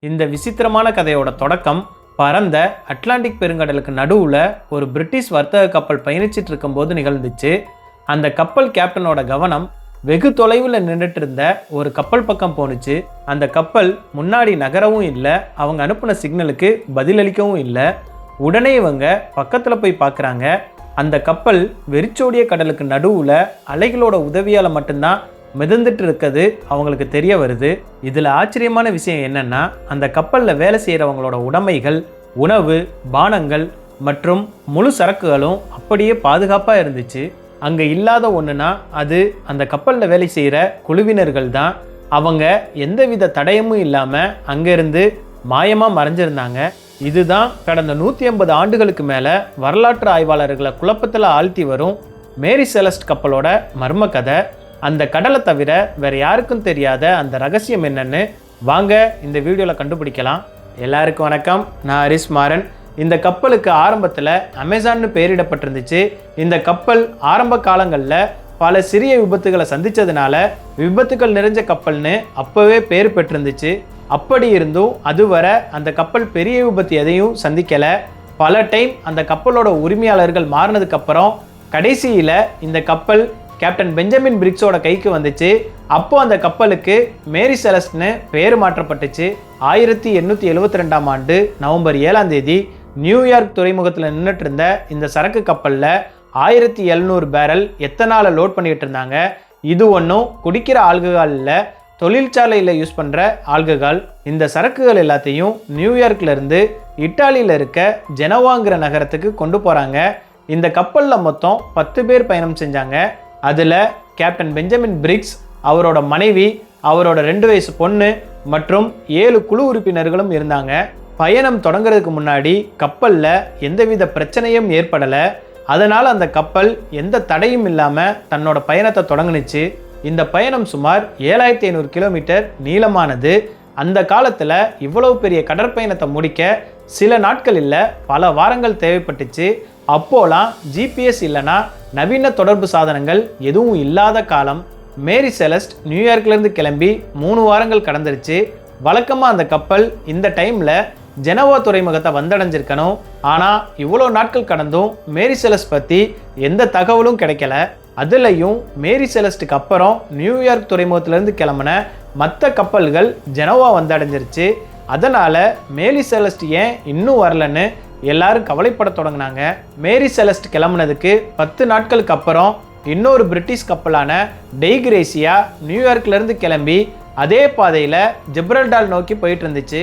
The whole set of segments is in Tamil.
இந்த விசித்திரமான கதையோட தொடக்கம் பரந்த அட்லாண்டிக் பெருங்கடலுக்கு நடுவில் ஒரு பிரிட்டிஷ் வர்த்தக கப்பல் பயணிச்சிட்டு இருக்கும்போது நிகழ்ந்துச்சு. அந்த கப்பல் கேப்டனோட கவனம் வெகு தொலைவில் நின்றுட்டு இருந்த ஒரு கப்பல் பக்கம் போணுச்சு. அந்த கப்பல் முன்னாடி நகரவும் இல்லை, அவங்க அனுப்பின சிக்னலுக்கு பதிலளிக்கவும் இல்லை. உடனே இவங்க பக்கத்தில் போய் பார்க்குறாங்க. அந்த கப்பல் வெறிச்சோடிய கடலுக்கு நடுவில் அலைகளோட உதவியால் மட்டும்தான் மிதந்துட்டு இருக்கிறது அவங்களுக்கு தெரிய வருது. இதில் ஆச்சரியமான விஷயம் என்னன்னா, அந்த கப்பலில் வேலை செய்கிறவங்களோட உடைமைகள், உணவு, பானங்கள் மற்றும் முழு சரக்குகளும் அப்படியே பாதுகாப்பாக இருந்துச்சு. அங்கே இல்லாத ஒன்றுனா அது அந்த கப்பலில் வேலை செய்கிற குழுவினர்கள் தான். அவங்க எந்தவித தடயமும் இல்லாமல் அங்கேருந்து மாயமாக மறைஞ்சிருந்தாங்க. இதுதான் கடந்த 150 ஆண்டுகளுக்கு மேலே வரலாற்று ஆய்வாளர்களை குழப்பத்தில் ஆழ்த்தி வரும் மேரி செலஸ்ட் கப்பலோட மர்ம கதை. அந்த கடலை தவிர வேறு யாருக்கும் தெரியாத அந்த ரகசியம் என்னன்னு வாங்க இந்த வீடியோவில் கண்டுபிடிக்கலாம். எல்லாருக்கும் வணக்கம், நான் ஹரிஸ் மாறன். இந்த கப்பலுக்கு ஆரம்பத்தில் அமேசான்னு பெயரிடப்பட்டிருந்துச்சு. இந்த கப்பல் ஆரம்ப காலங்களில் பல சிறிய விபத்துகளை சந்தித்ததுனால விபத்துக்கள் நிறைஞ்ச கப்பல்னு அப்போவே பேர் பெற்றிருந்துச்சு. அப்படி இருந்தும் அதுவரை அந்த கப்பல் பெரிய விபத்து எதையும் சந்திக்கலை. பல டைம் அந்த கப்பலோட உரிமையாளர்கள் மாறினதுக்கப்புறம் கடைசியில் இந்த கப்பல் கேப்டன் பெஞ்சமின் பிரிக்ஸோட கைக்கு வந்துச்சு. அப்போ அந்த கப்பலுக்கு மேரி செலஸ்ட்னு பேர் மாற்றப்பட்டுச்சு. 1872ஆம் ஆண்டு நவம்பர் 7ஆம் தேதி நியூயார்க் துறைமுகத்தில் நின்றுட்டு இருந்த இந்த சரக்கு கப்பலில் 1700 பேரல் எத்தனால லோட் பண்ணிக்கிட்டு இருந்தாங்க. இது ஒன்றும் குடிக்கிற ஆல்கஹால் இல்லை, தொழிற்சாலையில் யூஸ் பண்ணுற ஆல்கஹால். இந்த சரக்குகள் எல்லாத்தையும் நியூயார்க்லேருந்து இட்டாலியில் இருக்க ஜெனோவாங்கிற நகரத்துக்கு கொண்டு போகிறாங்க. இந்த கப்பலில் மொத்தம் 10 பேர் பயணம் செஞ்சாங்க. அதில் கேப்டன் பெஞ்சமின் பிரிக்ஸ், அவரோட மனைவி, அவரோட 2 வயசு பொண்ணு மற்றும் 7 குழு உறுப்பினர்களும் இருந்தாங்க. பயணம் தொடங்குறதுக்கு முன்னாடி கப்பலில் எந்தவித பிரச்சனையும் ஏற்படலை. அதனால் அந்த கப்பல் எந்த தடையும் இல்லாமல் தன்னோட பயணத்தை தொடங்குனுச்சு. இந்த பயணம் சுமார் 7500 கிலோமீட்டர் நீளமானது. அந்த காலத்தில் இவ்வளவு பெரிய கடற்பயணத்தை முடிக்க சில நாட்கள் இல்லை, பல வாரங்கள் தேவைப்பட்டுச்சு. அப்போலாம் ஜிபிஎஸ் இல்லைனா நவீன தொடர்பு சாதனங்கள் எதுவும் இல்லாத காலம். மேரி செலஸ்ட் நியூயார்க்லேருந்து கிளம்பி 3 வாரங்கள் கடந்துருச்சு. வழக்கமாக அந்த கப்பல் இந்த டைமில் ஜெனோவா துறைமுகத்தை வந்தடைஞ்சிருக்கணும். ஆனால் இவ்வளோ நாட்கள் கடந்தும் மேரி செலஸ்ட் பற்றி எந்த தகவலும் கிடைக்கல. அதுலேயும் மேரி செலஸ்ட்டுக்கு அப்புறம் நியூயார்க் துறைமுகத்திலேருந்து கிளம்பின மற்ற கப்பல்கள் ஜெனோவா வந்தடைஞ்சிருச்சு. அதனால் மேரி செலஸ்ட் ஏன் இன்னும் வரலன்னு எல்லாரும் கவலைப்பட தொடங்கினாங்க. மேரி செலஸ்ட் கிளம்புனதுக்கு 10 நாட்களுக்கு அப்புறம் இன்னொரு பிரிட்டிஷ் கப்பலான டெய்கிரேசியா நியூயார்க்லேருந்து கிளம்பி அதே பாதையில் ஜிப்ரல்டார் நோக்கி போயிட்டு இருந்துச்சு.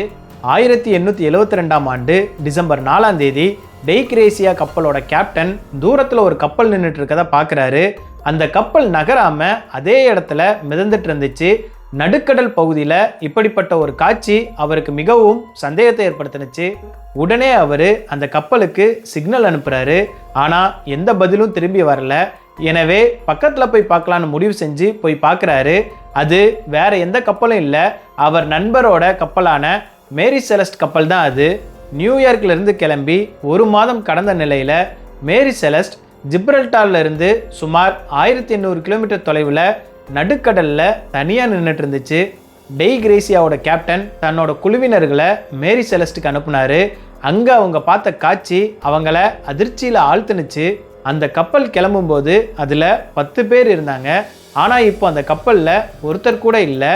1872ஆம் ஆண்டு டிசம்பர் 4ஆம் தேதி டெய்கிரேசியா கப்பலோட கேப்டன் தூரத்தில் ஒரு கப்பல் நின்றுட்டு இருக்கதை பார்க்குறாரு. அந்த கப்பல் நகராமல் அதே இடத்துல மிதந்துட்டு இருந்துச்சு. நடுக்கடல் பகுதியில் இப்படிப்பட்ட ஒரு காட்சி அவருக்கு மிகவும் சந்தேகத்தை ஏற்படுத்தினுச்சு. உடனே அவர் அந்த கப்பலுக்கு சிக்னல் அனுப்புகிறாரு. ஆனால் எந்த பதிலும் திரும்பி வரல. எனவே பக்கத்தில் போய் பார்க்கலான்னு முடிவு செஞ்சு போய் பார்க்குறாரு. அது வேற எந்த கப்பலும் இல்லை, அவர் நண்பரோட கப்பலான மேரி செலஸ்ட் கப்பல் தான் அது. நியூயார்க்லேருந்து கிளம்பி 1 மாதம் கடந்த நிலையில் மேரி செலஸ்ட் ஜிப்ரல்டார்ல இருந்து சுமார் 1800 கிலோமீட்டர் தொலைவில் நடுக்கடலில் தனியாக நின்றுட்டு இருந்துச்சு. டெய்கிரேசியாவோட கேப்டன் தன்னோட குழுவினர்களை மேரி செலஸ்ட்டுக்கு அனுப்புனாரு. அங்கே அவங்க பார்த்த காட்சி அவங்கள அதிர்ச்சியில் ஆழ்த்துனுச்சு. அந்த கப்பல் கிளம்பும்போது அதில் 10 பேர் இருந்தாங்க. ஆனால் இப்போ அந்த கப்பலில் ஒருத்தர் கூட இல்லை.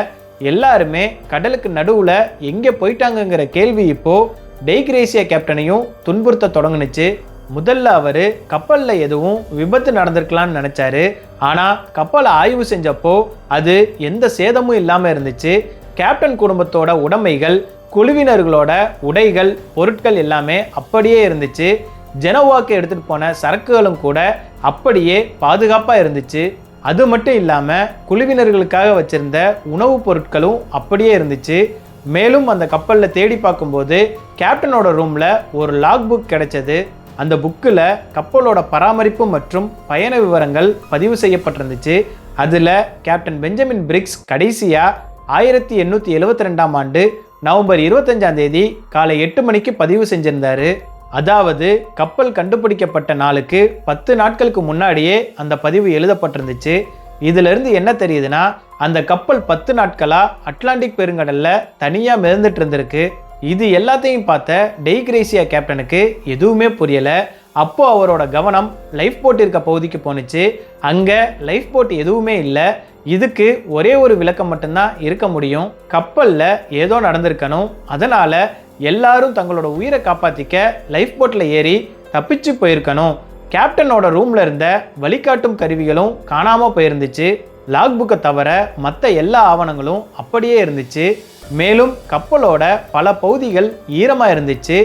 எல்லாருமே கடலுக்கு நடுவில் எங்கே போயிட்டாங்கங்கிற கேள்வி இப்போது டெய்கிரேசியா கேப்டனையும் துன்புறுத்த தொடங்குனுச்சு. முதல்ல அவர் கப்பலில் எதுவும் விபத்து நடந்திருக்கலான்னு நினச்சாரு. ஆனால் கப்பலை ஆய்வு செஞ்சப்போ அது எந்த சேதமும் இல்லாமல் இருந்துச்சு. கேப்டன் குடும்பத்தோட உடைமைகள், குழுவினர்களோட உடைகள், பொருட்கள் எல்லாமே அப்படியே இருந்துச்சு. ஜெனோவாக்கு எடுத்துகிட்டு போன சரக்குகளும் கூட அப்படியே பாதுகாப்பாக இருந்துச்சு. அது மட்டும் இல்லாமல் குழுவினர்களுக்காக வச்சிருந்த உணவுப் பொருட்களும் அப்படியே இருந்துச்சு. மேலும் அந்த கப்பலில் தேடி பார்க்கும்போது கேப்டனோட ரூமில் ஒரு லாக் புக் கிடைச்சது. அந்த புக்கில் கப்பலோட பராமரிப்பு மற்றும் பயண விவரங்கள் பதிவு செய்யப்பட்டிருந்துச்சு. அதில் கேப்டன் பெஞ்சமின் பிரிக்ஸ் கடைசியாக 1872ஆம் ஆண்டு நவம்பர் 25ஆம் தேதி காலை 8 மணிக்கு பதிவு செஞ்சிருந்தாரு. அதாவது கப்பல் கண்டுபிடிக்கப்பட்ட நாளுக்கு 10 நாட்களுக்கு முன்னாடியே அந்த பதிவு எழுதப்பட்டிருந்துச்சு. இதிலிருந்து என்ன தெரியுதுன்னா, அந்த கப்பல் 10 நாட்களா அட்லாண்டிக் பெருங்கடல்ல தனியா மிதந்துட்டு இருந்திருக்கு. இது எல்லாத்தையும் பார்த்த டெய்கிரேசியா கேப்டனுக்கு எதுவுமே புரியல. அப்போ அவரோட கவனம் லைஃப் போட் இருக்க பகுதிக்கு போனுச்சு. அங்க லைஃப் போட் எதுவுமே இல்லை. இதுக்கு ஒரே ஒரு விளக்கம் மட்டும்தான் இருக்க முடியும். கப்பல்ல ஏதோ நடந்திருக்கணும். அதனால எல்லாரும் தங்களோட உயிரை காப்பாத்திக்க லைஃப் போட்ல ஏறி தப்பிச்சு போயிருக்கணும். கேப்டனோட ரூம்ல இருந்த வழிகாட்டும் கருவிகளும் காணாம போயிருந்துச்சு. லாக் புக்கை தவிர மற்ற எல்லா ஆவணங்களும் அப்படியே இருந்துச்சு. மேலும் கப்பலோட பல பகுதிகள் ஈரமாக இருந்துச்சு.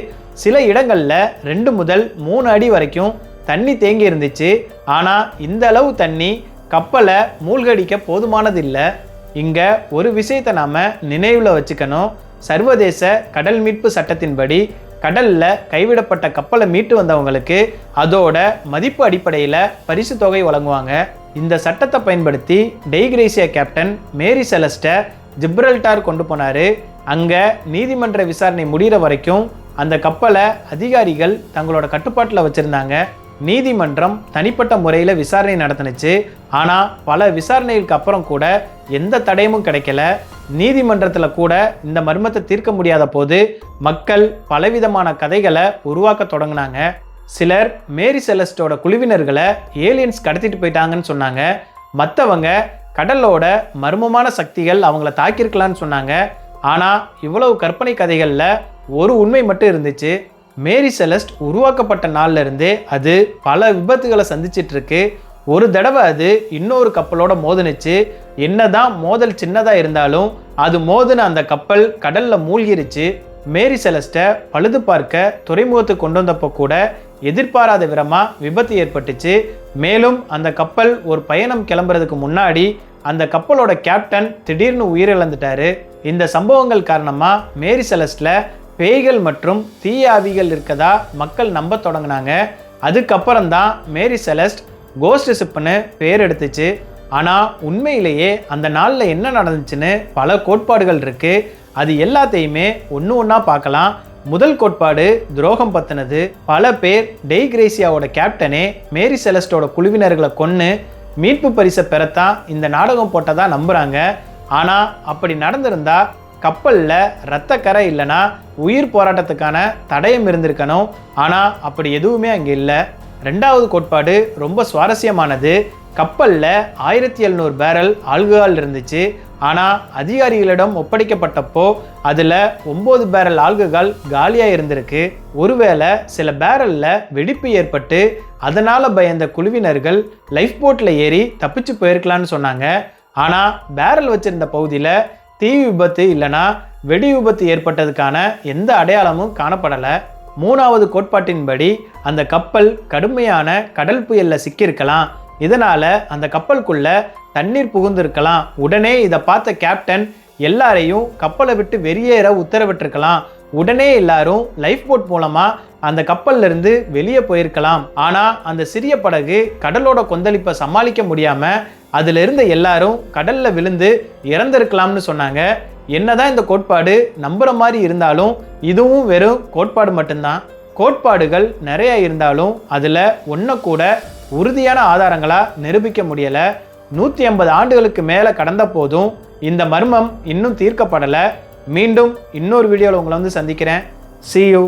சில இடங்களில் 2 முதல் 3 அடி வரைக்கும் தண்ணி தேங்கி இருந்துச்சு. ஆனால் இந்த அளவு தண்ணி கப்பலை மூழ்கடிக்க போதுமானது இல்லை. இங்கே ஒரு விஷயத்தை நாம் நினைவில் வச்சுக்கணும். சர்வதேச கடல் மீட்பு சட்டத்தின்படி கடலில் கைவிடப்பட்ட கப்பலை மீட்டு வந்தவங்களுக்கு அதோட மதிப்பு அடிப்படையில் பரிசு தொகை வழங்குவாங்க. இந்த சட்டத்தை பயன்படுத்தி டெய்கிரேசியா கேப்டன் மேரி செலஸ்ட்டை ஜிப்ரல்டார் கொண்டு போனார். அங்கே நீதிமன்ற விசாரணை முடிகிற வரைக்கும் அந்த கப்பலை அதிகாரிகள் தங்களோட கட்டுப்பாட்டில் வச்சுருந்தாங்க. நீதிமன்றம் தனிப்பட்ட முறையில் விசாரணை நடத்துனுச்சு. ஆனால் பல விசாரணைகளுக்கு அப்புறம் கூட எந்த தடயமும் கிடைக்கல. நீதிமன்றத்தில் கூட இந்த மர்மத்தை தீர்க்க முடியாத போது மக்கள் பலவிதமான கதைகளை உருவாக்க தொடங்கினாங்க. சிலர் மேரி செலஸ்டோட குழுவினர்களை ஏலியன்ஸ் கடத்திட்டு போயிட்டாங்கன்னு சொன்னாங்க. மற்றவங்க கடலோட மர்மமான சக்திகள் அவங்கள தாக்கியிருக்கலான்னு சொன்னாங்க. ஆனால் இவ்வளவு கற்பனை கதைகளில் ஒரு உண்மை மட்டும் இருந்துச்சு. மேரி செலஸ்ட் உருவாக்கப்பட்ட நாள்ல இருந்தே அது பல விபத்துகளை சந்திச்சிட்டு இருக்கு. ஒரு தடவை அது இன்னொரு கப்பலோட மோதுனுச்சு. என்னதான் மோதல் சின்னதாக இருந்தாலும் அது மோதுன அந்த கப்பல் கடல்ல மூழ்கிருச்சு. மேரி செலஸ்ட்டை பழுது பார்க்க துறைமுகத்துக்கு கொண்டு வந்தப்போ கூட எதிர்பாராத விதமாக விபத்து ஏற்பட்டுச்சு. மேலும் அந்த கப்பல் ஒரு பயணம் கிளம்புறதுக்கு முன்னாடி அந்த கப்பலோட கேப்டன் திடீர்னு உயிரிழந்துட்டாரு. இந்த சம்பவங்கள் காரணமாக மேரி செலஸ்ட்ல பேய்கள் மற்றும் தீய ஆவிகள் இருக்கதா மக்கள் நம்ப தொடங்கினாங்க. அதுக்கப்புறம் தான் மேரி செலஸ்ட் கோஸ்ட் ஷிப்னு பேர் எடுத்துச்சு. ஆனால் உண்மையிலேயே அந்த நாளில் என்ன நடந்துச்சுன்னு பல கோட்பாடுகள் இருக்கு. அது எல்லாத்தையுமே ஒன்று ஒன்றா பார்க்கலாம். முதல் கோட்பாடு துரோகம் பற்றினது. பல பேர் டெய்கிரேசியாவோட கேப்டனே மேரி செலஸ்டோட குழுவினர்களை கொன்று மீட்பு பரிசை பெறத்தான் இந்த நாடகம் போட்டதா நம்புகிறாங்க. ஆனால் அப்படி நடந்திருந்தா கப்பலில் இரத்த கரை இல்லைன்னா உயிர் போராட்டத்துக்கான தடயம் இருந்திருக்கணும். ஆனால் அப்படி எதுவுமே அங்கே இல்லை. ரெண்டாவது கோட்பாடு ரொம்ப சுவாரஸ்யமானது. கப்பலில் 1700 பேரல் ஆல்கஹால் இருந்துச்சு. ஆனால் அதிகாரிகளிடம் ஒப்படைக்கப்பட்டப்போ அதில் 9 பேரல் ஆல்கஹால் காலியாக இருந்திருக்கு. ஒருவேளை சில பேரலில் வெடிப்பு ஏற்பட்டு அதனால் பயந்த குழுவினர்கள் லைஃப் போட்டில் ஏறி தப்பிச்சு போயிருக்கலான்னு சொன்னாங்க. ஆனால் பேரல் வச்சிருந்த பகுதியில் தீ விபத்து இல்லைனா வெடி விபத்து ஏற்பட்டதுக்கான எந்த அடையாளமும் காணப்படலை. மூணாவது கோட்பாட்டின்படி அந்த கப்பல் கடுமையான கடல் புயலில் சிக்கியிருக்கலாம். இதனால் அந்த கப்பலுக்குள்ள தண்ணீர் புகுந்திருக்கலாம். உடனே இதை பார்த்த கேப்டன் எல்லாரையும் கப்பலை விட்டு வெளியேற உத்தரவிட்டிருக்கலாம். உடனே எல்லாரும் லைஃப் போட் மூலமாக அந்த கப்பல்ல இருந்து வெளியே போயிருக்கலாம். ஆனால் அந்த சிறிய படகு கடலோட கொந்தளிப்பை சமாளிக்க முடியாமல் அதில் இருந்த எல்லாரும் கடலில் விழுந்து இறந்திருக்கலாம்னு சொன்னாங்க. என்னதான் இந்த கோட்பாடு நம்புற மாதிரி இருந்தாலும் இதுவும் வெறும் கோட்பாடு மட்டும்தான். கோட்பாடுகள் நிறைய இருந்தாலும் அதில் ஒன்றை கூட உறுதியான ஆதாரங்களாக நிரூபிக்க முடியலை. 150 ஆண்டுகளுக்கு மேலே கடந்த போதும் இந்த மர்மம் இன்னும் தீர்க்கப்படலை. மீண்டும் இன்னொரு வீடியோவில் உங்களை வந்து சந்திக்கிறேன். See you.